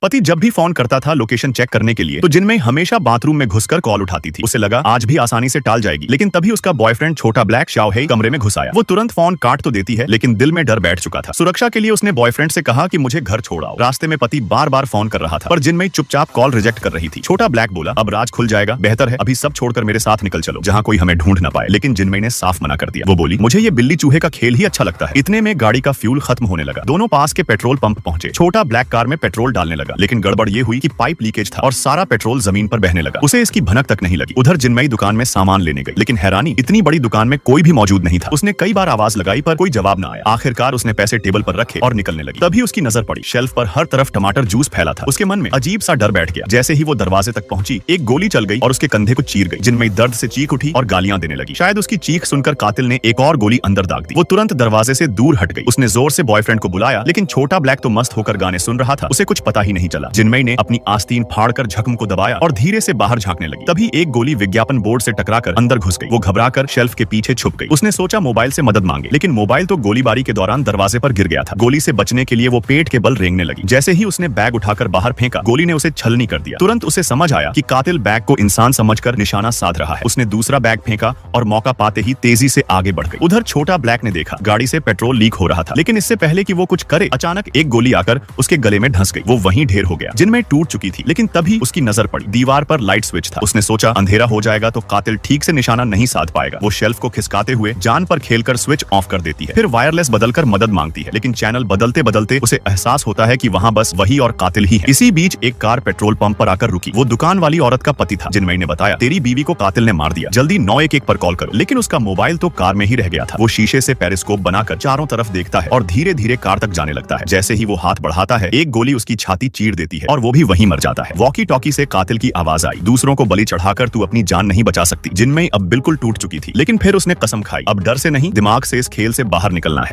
पति जब भी फोन करता था लोकेशन चेक करने के लिए तो जिनमें हमेशा बाथरूम में घुसकर कॉल उठाती थी। उसे लगा आज भी आसानी से टाल जाएगी, लेकिन तभी उसका बॉयफ्रेंड छोटा ब्लैक शाओहेई कमरे में घुस आया। वो तुरंत फोन काट तो देती है, लेकिन दिल में डर बैठ चुका था। सुरक्षा के लिए उसने बॉयफ्रेंड से कहा कि मुझे घर छोड़ आओ। रास्ते में पति बार बार फोन कर रहा था, पर जिनमें चुपचाप कॉल रिजेक्ट कर रही थी। छोटा ब्लैक बोला, अब राज खुल जाएगा, बेहतर है अभी सब छोड़कर मेरे साथ निकल चलो, जहाँ कोई हमें ढूंढ न पाए। लेकिन जिनमें ने साफ मना कर दिया। वो बोली, मुझे ये बिल्ली चूहे का खेल ही अच्छा लगता है। इतने में गाड़ी का फ्यूल खत्म होने लगा। दोनों पास के पेट्रोल पंप पहुंचे। छोटा ब्लैक कार में पेट्रोल डालने लगा, लेकिन गड़बड़ ये हुई कि पाइप लीकेज था और सारा पेट्रोल जमीन पर बहने लगा। उसे इसकी भनक तक नहीं लगी। उधर जिनमई दुकान में सामान लेने गई, लेकिन हैरानी, इतनी बड़ी दुकान में कोई भी मौजूद नहीं था। उसने कई बार आवाज लगाई पर कोई जवाब न आया। आखिरकार उसने पैसे टेबल पर रखे और निकलने लगी। तभी उसकी नजर पड़ी, शेल्फ पर हर तरफ टमाटर जूस फैला था। उसके मन में अजीब सा डर बैठ गया। जैसे ही वो दरवाजे तक पहुंची, एक गोली चल गई और उसके कंधे को चीर गई। जिनमई दर्द से चीख उठी और गालियां देने लगी। शायद उसकी चीख सुनकर कातिल ने एक और गोली अंदर दाग दी। वो तुरंत दरवाजे से दूर हट गई। उसने जोर से बॉयफ्रेंड को बुलाया, लेकिन छोटा ब्लैक तो मस्त होकर गाने सुन रहा था। उसे कुछ पता ही नहीं चला। जिनमई ने अपनी आस्तीन फाड़कर झकम को दबाया और धीरे से बाहर झांकने लगी। तभी एक गोली विज्ञापन बोर्ड से टकराकर अंदर घुस गई। वो घबराकर शेल्फ के पीछे छुप गई। उसने सोचा मोबाइल से मदद मांगे, लेकिन मोबाइल तो गोलीबारी के दौरान दरवाजे पर गिर गया था। गोली से बचने के लिए वो पेट के बल रेंगने लगी। जैसे ही उसने बैग उठाकर बाहर फेंका, गोली ने उसे छलनी कर दिया। तुरंत उसे समझ आया कि कातिल बैग को इंसान समझकर निशाना साध रहा है। उसने दूसरा बैग फेंका और मौका पाते ही तेजी से आगे बढ़ गई। उधर छोटा ब्लैक ने देखा गाड़ी से पेट्रोल लीक हो रहा था, लेकिन इससे पहले कि वो कुछ करे, अचानक एक गोली आकर उसके गले में धंस गई। वो वहीं ढेर हो गया। जिनमें टूट चुकी थी, लेकिन तभी उसकी नजर पड़ी, दीवार पर लाइट स्विच था। उसने सोचा अंधेरा हो जाएगा तो कातिल ठीक से निशाना नहीं साध पाएगा। वो शेल्फ को खिसकाते हुए जान पर खेलकर स्विच ऑफ कर देती है, फिर वायरलेस बदलकर मदद मांगती है, लेकिन चैनल बदलते बदलते उसे एहसास होता है कि वहाँ बस वही और कातिल ही है। इसी बीच एक कार पेट्रोल पंप पर आकर रुकी। वो दुकान वाली औरत का पति था। जिनमई ने बताया, तेरी बीवी को कातिल ने मार दिया, जल्दी 911 पर कॉल करो। लेकिन उसका मोबाइल तो कार में ही रह गया था। वो शीशे से पेरिस्कोप बनाकर चारों तरफ देखता है और धीरे धीरे कार तक जाने लगता है। जैसे ही वो हाथ बढ़ाता है, एक गोली उसकी छाती चीर देती है और वो भी वहीं मर जाता है। वॉकी टॉकी से कातिल की आवाज आई, दूसरों को बलि चढ़ाकर तू अपनी जान नहीं बचा सकती। जिनमई अब बिल्कुल टूट चुकी थी, लेकिन फिर उसने कसम खाई, अब डर से नहीं, दिमाग से इस खेल से बाहर निकलना है।